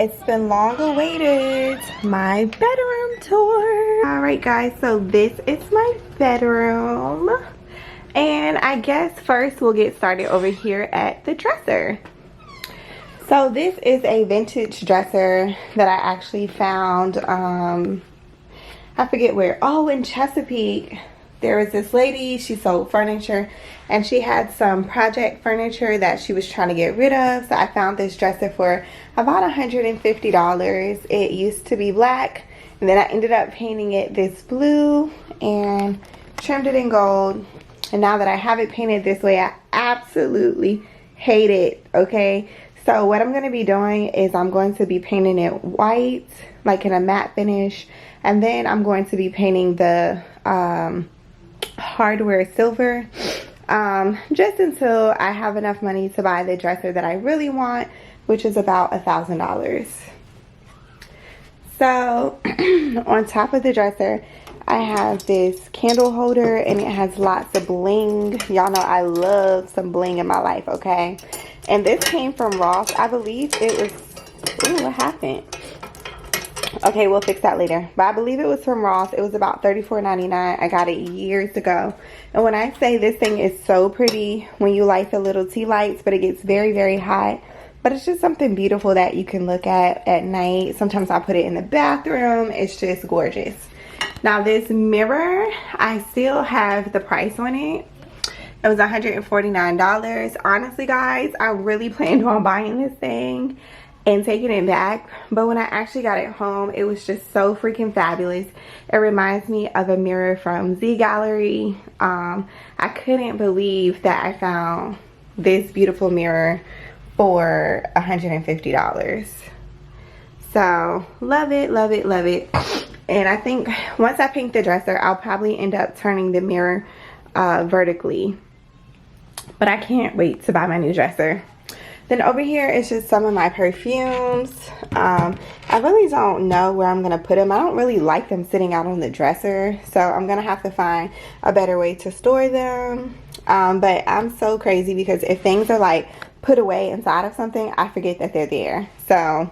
It's been long awaited, my bedroom tour. All right guys, so this is my bedroom. And I guess first we'll get started over here at the dresser. So this is a vintage dresser that I actually found, I forget where, oh, in Chesapeake. There was this lady, she sold furniture, and she had some project furniture that she was trying to get rid of. So I found this dresser for about $150. It used to be black, and then I ended up painting it this blue and trimmed it in gold. And now that I have it painted this way, I absolutely hate it, okay? So what I'm going to be doing is I'm going to be painting it white, like in a matte finish, and then I'm going to be painting the hardware silver, just until I have enough money to buy the dresser that I really want, which is about $1,000. So on top of the dresser, I have this candle holder, and it has lots of bling. Y'all know I love some bling in my life, okay? And this came from Ross. I believe it was, ooh, what happened? Okay, we'll fix that later. But I believe it was from Ross. It was about $34.99. I got it years ago. And when I say this thing is so pretty, when you light the little tea lights, but it gets very, very hot. But it's just something beautiful that you can look at night. Sometimes I put it in the bathroom. It's just gorgeous. Now this mirror, I still have the price on it. It was $149. Honestly, guys, I really planned on buying this thing and taking it back, but when I actually got it home, it was just so freaking fabulous. It reminds me of a mirror from Z Gallery. I couldn't believe that I found this beautiful mirror for $150. So love it, love it, love it. And I think once I paint the dresser, I'll probably end up turning the mirror vertically. But I can't wait to buy my new dresser. Then over here is just some of my perfumes. I really don't know where I'm going to put them. I don't really like them sitting out on the dresser. So I'm going to have to find a better way to store them. But I'm so crazy because if things are like put away inside of something, I forget that they're there. So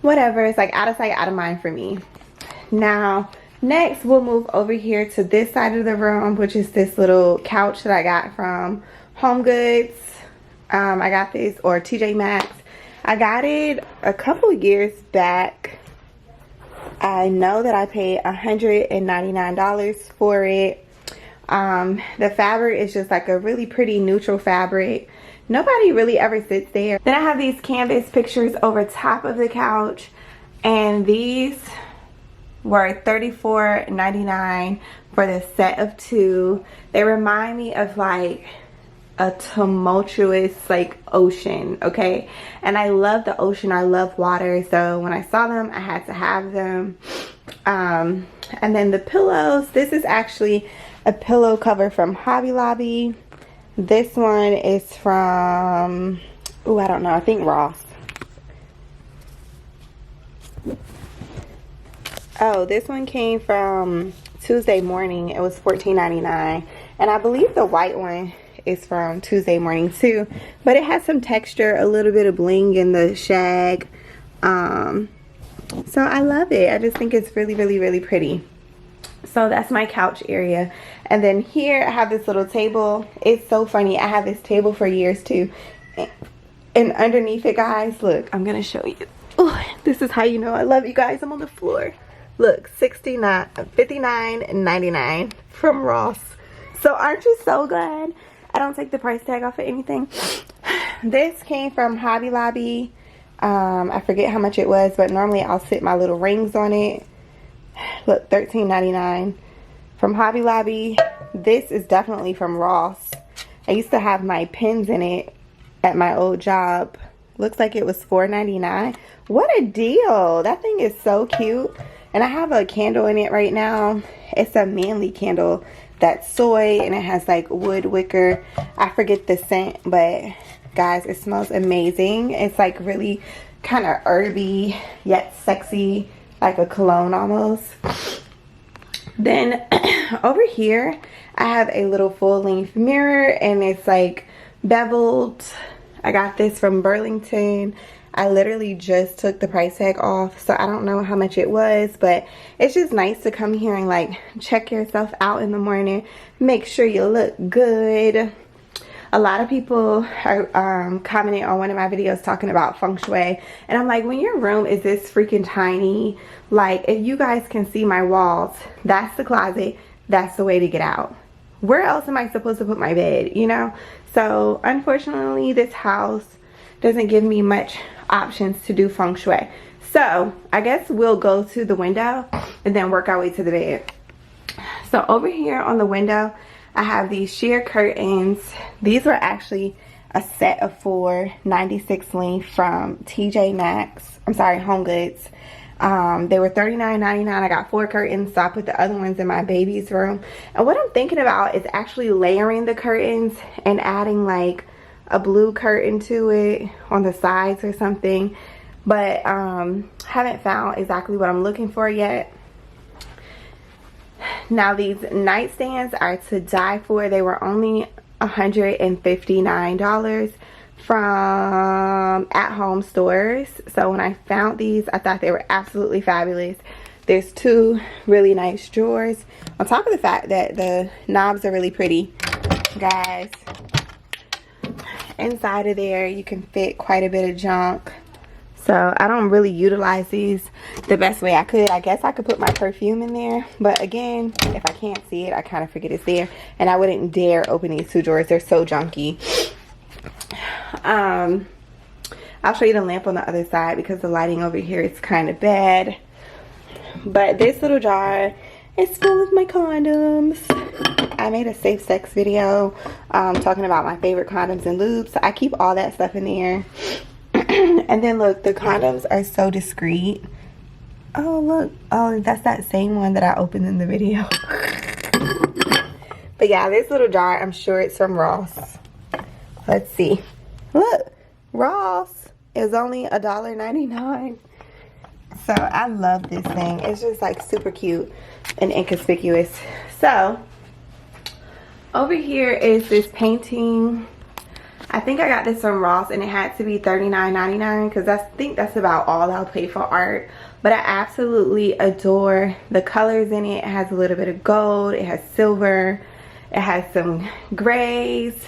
whatever. It's like out of sight, out of mind for me. Now, next we'll move over here to this side of the room, which is this little couch that I got from Home Goods. I got this, or TJ Maxx. I got it a couple years back. I know that I paid $199 for it. The fabric is just like a really pretty neutral fabric. Nobody really ever sits there. Then I have these canvas pictures over top of the couch, and these were $34.99 for the set of 2. They remind me of like a tumultuous like ocean, okay? And I love the ocean, I love water, so when I saw them I had to have them. And then the pillows, this is actually a pillow cover from Hobby Lobby. This one is from, oh, I don't know, I think Ross. Oh, this one came from Tuesday Morning. It was $14.99, and I believe the white one is from Tuesday Morning too, but it has some texture, a little bit of bling in the shag. So I love it. I just think it's really, really, really pretty. So that's my couch area. And then here I have this little table. It's so funny. I had this table for years too, and underneath it, guys, look, I'm gonna show you. Ooh, this is how you know I love you guys. I'm on the floor. Look, $59.99 from Ross. So aren't you so glad I don't take the price tag off of anything? This came from Hobby Lobby. I forget how much it was, but normally I'll sit my little rings on it. Look, $13.99 from Hobby Lobby. This is definitely from Ross. I used to have my pins in it at my old job. Looks like it was $4.99. What a deal. That thing is so cute. And I have a candle in it right now. It's a manly candle that's soy, and it has like wood wicker. I forget the scent, but guys, it smells amazing. It's like really kind of herby yet sexy, like a cologne almost. Then over here I have a little full-length mirror, and it's like beveled. I got this from Burlington. I literally just took the price tag off, so I don't know how much it was, but it's just nice to come here and like check yourself out in the morning, make sure you look good. A lot of people are commenting on one of my videos talking about feng shui, and I'm like, when your room is this freaking tiny, like if you guys can see my walls, that's the closet, that's the way to get out. Where else am I supposed to put my bed, you know? So unfortunately, this house doesn't give me much options to do feng shui. So I guess we'll go to the window and then work our way to the bed. So over here on the window, I have these sheer curtains. These were actually a set of 4 96 length from TJ Maxx. I'm sorry, Home Goods. They were $39.99. I got 4 curtains, so I put the other ones in my baby's room. And what I'm thinking about is actually layering the curtains and adding like a blue curtain to it on the sides or something, but haven't found exactly what I'm looking for yet. Now these nightstands are to die for. They were only $159 from At Home stores. So when I found these, I thought they were absolutely fabulous. There's 2 really nice drawers, on top of the fact that the knobs are really pretty, guys. Inside of there you can fit quite a bit of junk, so I don't really utilize these the best way I could. I guess I could put my perfume in there, but again, if I can't see it, I kind of forget it's there, and I wouldn't dare open these 2 drawers. They're so junky. I'll show you the lamp on the other side because the lighting over here is kind of bad, but this little jar is full of my condoms. I made a safe sex video talking about my favorite condoms and lubes, so I keep all that stuff in there. And then look, the condoms are so discreet. Oh look, oh that's that same one that I opened in the video. But yeah, this little jar, I'm sure it's from Ross. Let's see. Look, Ross is only $1.99. So I love this thing. It's just like super cute and inconspicuous. So over here is this painting. I think I got this from Ross, and it had to be $39.99 because I think that's about all I'll pay for art. But I absolutely adore the colors in it. It has a little bit of gold, it has silver, it has some grays,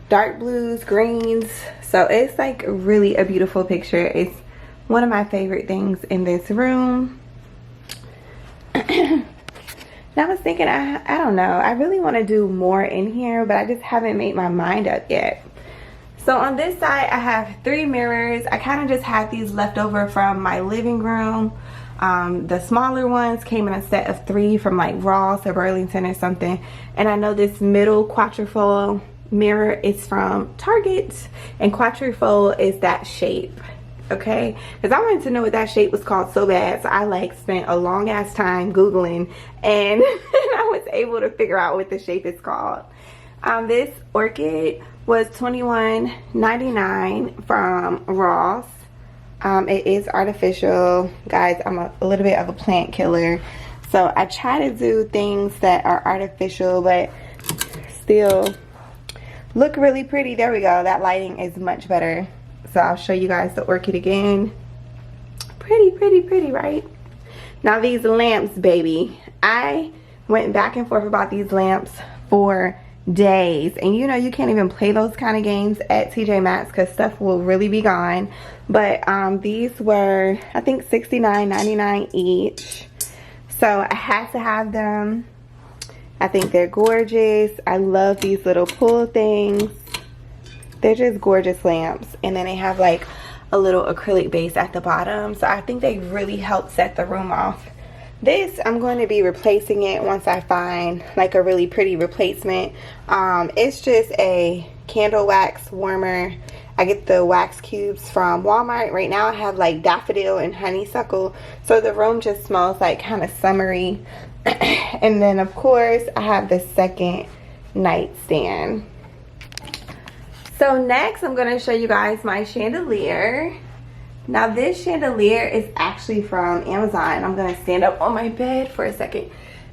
dark blues, greens. So it's like really a beautiful picture. It's one of my favorite things in this room. Now I was thinking, I don't know, I really want to do more in here, but I just haven't made my mind up yet. So on this side, I have 3 mirrors. I kind of just had these left over from my living room. The smaller ones came in a set of 3 from like Ross or Burlington or something. And I know this middle quatrefoil mirror is from Target, and quatrefoil is that shape. Okay, because I wanted to know what that shape was called so bad, so I like spent a long ass time googling, and I was able to figure out what the shape is called. This orchid was $21.99 from Ross. It is artificial, guys. I'm a little bit of a plant killer, so I try to do things that are artificial but still look really pretty. There we go, that lighting is much better. So I'll show you guys the orchid again. Pretty, pretty, pretty, right? Now these lamps, baby. I went back and forth about these lamps for days. And you know, you can't even play those kind of games at TJ Maxx because stuff will really be gone. But these were, I think, $69.99 each. So I had to have them. I think they're gorgeous. I love these little pull things. They're just gorgeous lamps, and then they have like a little acrylic base at the bottom, so I think they really help set the room off. This, I'm going to be replacing it once I find like a really pretty replacement. It's just a candle wax warmer. I get the wax cubes from Walmart. Right now I have like daffodil and honeysuckle, so the room just smells like kind of summery. And then of course I have the second nightstand. So next I'm going to show you guys my chandelier. Now this chandelier is actually from Amazon. I'm going to stand up on my bed for a second.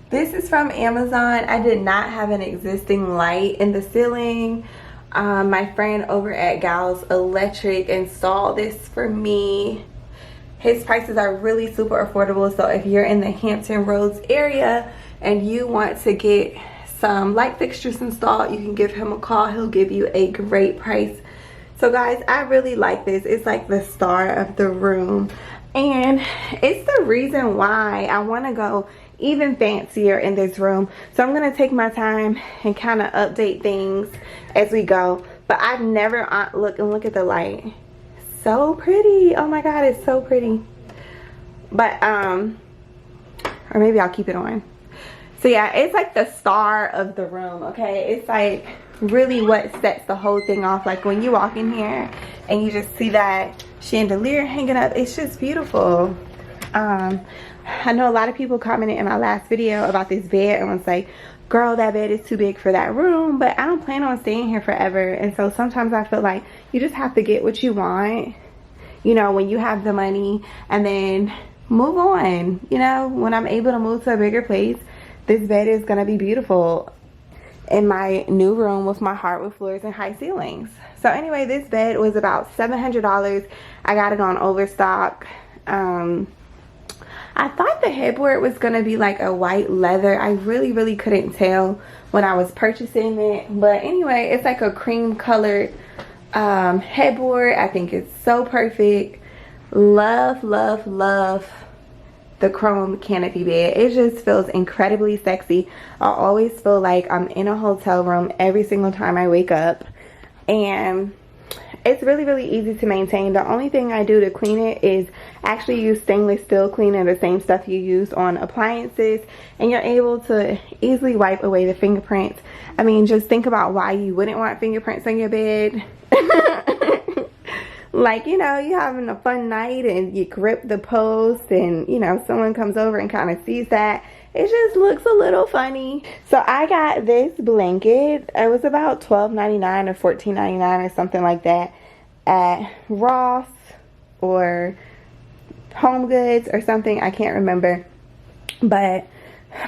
This is from Amazon. I did not have an existing light in the ceiling. My friend over at Guiles Electric installed this for me. His prices are really super affordable, so if you're in the Hampton Roads area and you want to get some light fixtures installed, you can give him a call. He'll give you a great price. So guys, I really like this. It's like the star of the room, and it's the reason why I want to go even fancier in this room. So I'm going to take my time and kind of update things as we go. But I've never look at the light. So pretty. Oh my god, it's so pretty. But or maybe I'll keep it on. So yeah, it's like the star of the room, okay? It's like really what sets the whole thing off. Like when you walk in here and you just see that chandelier hanging up, it's just beautiful. I know a lot of people commented in my last video about this bed and was like, girl, that bed is too big for that room. But I don't plan on staying here forever, and so sometimes I feel like you just have to get what you want, you know, when you have the money, and then move on. You know, when I'm able to move to a bigger place, this bed is gonna be beautiful in my new room with my hardwood floors and high ceilings. So anyway, this bed was about $700. I got it on Overstock. I thought the headboard was gonna be like a white leather. I really couldn't tell when I was purchasing it, but anyway, it's like a cream colored headboard. I think it's so perfect. Love the chrome canopy bed. It just feels incredibly sexy. I always feel like I'm in a hotel room every single time I wake up, and it's really easy to maintain. The only thing I do to clean it is actually use stainless steel cleaner, the same stuff you use on appliances, and you're able to easily wipe away the fingerprints. I mean, just think about why you wouldn't want fingerprints on your bed. Like, you know, you're having a fun night and you grip the post, and you know, someone comes over and kind of sees that. It just looks a little funny. So I got this blanket. It was about $12.99 or $14.99 or something like that at Ross or Home Goods or something. I can't remember. But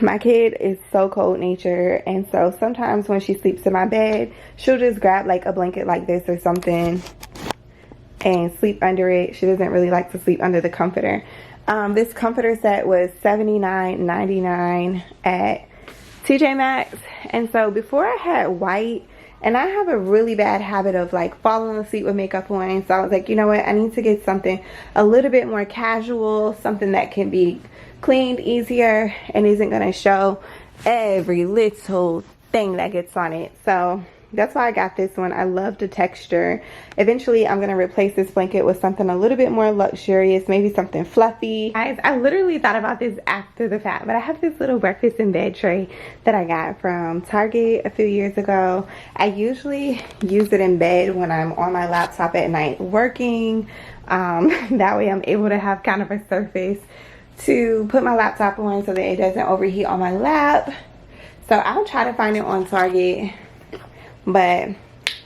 my kid is so cold natured, and so sometimes when she sleeps in my bed, she'll just grab like a blanket like this or something and sleep under it. She doesn't really like to sleep under the comforter. This comforter set was $79.99 at TJ Maxx. And so before I had white, and I have a really bad habit of like falling asleep with makeup on, so I was like, you know what, I need to get something a little bit more casual, something that can be cleaned easier and isn't going to show every little thing that gets on it. So that's why I got this one. I love the texture. Eventually, I'm going to replace this blanket with something a little bit more luxurious, maybe something fluffy. Guys, I literally thought about this after the fact, but I have this little breakfast in bed tray that I got from Target a few years ago. I usually use it in bed when I'm on my laptop at night working. That way I'm able to have kind of a surface to put my laptop on so that it doesn't overheat on my lap. So I'll try to find it on Target. But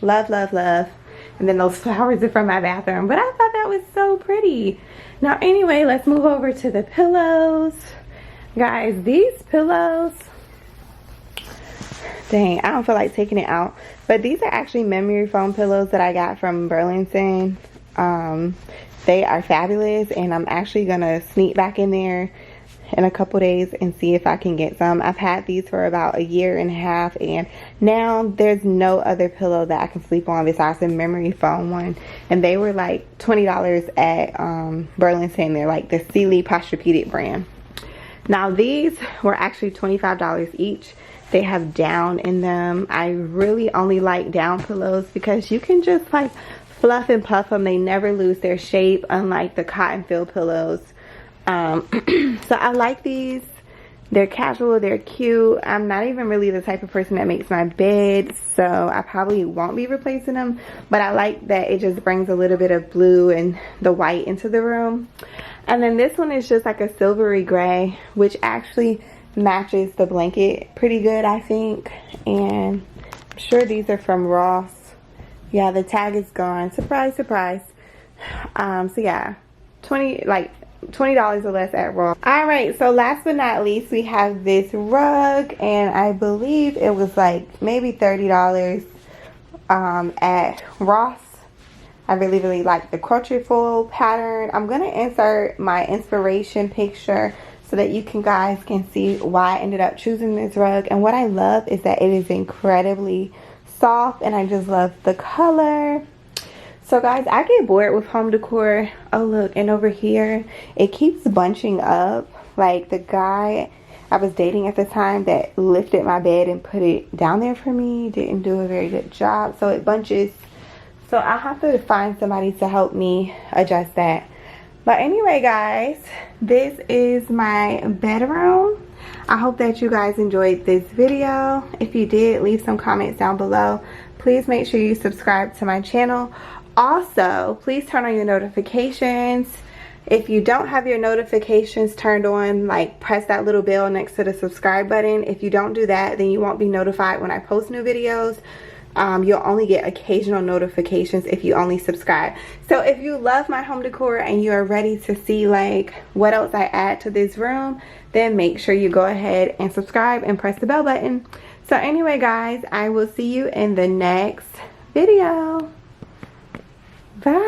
love. And then those flowers are from my bathroom, but I thought that was so pretty. Now anyway, let's move over to the pillows. Guys, these pillows, dang, I don't feel like taking it out, but these are actually memory foam pillows that I got from Burlington. They are fabulous, and I'm actually gonna sneak back in there in a couple days and see if I can get some. I've had these for about 1.5 years, and now there's no other pillow that I can sleep on besides the memory foam one, and they were like $20 at Burlington. They're like the Sealy Posturepedic brand. Now these were actually $25 each. They have down in them. I really only like down pillows because you can just like fluff and puff them. They never lose their shape, unlike the cotton filled pillows. So I like these. They're casual, they're cute. I'm not even really the type of person that makes my bed, so I probably won't be replacing them, but I like that it just brings a little bit of blue and the white into the room. And then this one is just like a silvery gray, which actually matches the blanket pretty good, I think. And I'm sure these are from Ross. Yeah, the tag is gone. Surprise, surprise. So yeah, $20 or less at Ross. Alright, so last but not least, we have this rug, and I believe it was like maybe $30 at Ross. I really like the crochet foil pattern. I'm gonna insert my inspiration picture so that you guys can see why I ended up choosing this rug. And what I love is that it is incredibly soft, and I just love the color. So guys, I get bored with home decor. Oh look, and over here it keeps bunching up. Like the guy I was dating at the time that lifted my bed and put it down there for me didn't do a very good job, so it bunches. So I have to find somebody to help me adjust that. But anyway guys, this is my bedroom. I hope that you guys enjoyed this video. If you did, leave some comments down below. Please make sure you subscribe to my channel. Also, please turn on your notifications. If you don't have your notifications turned on, like press that little bell next to the subscribe button. If you don't do that, then you won't be notified when I post new videos. You'll only get occasional notifications if you only subscribe. So if you love my home decor and you are ready to see like what else I add to this room, then make sure you go ahead and subscribe and press the bell button. So anyway guys, I will see you in the next video. Bye.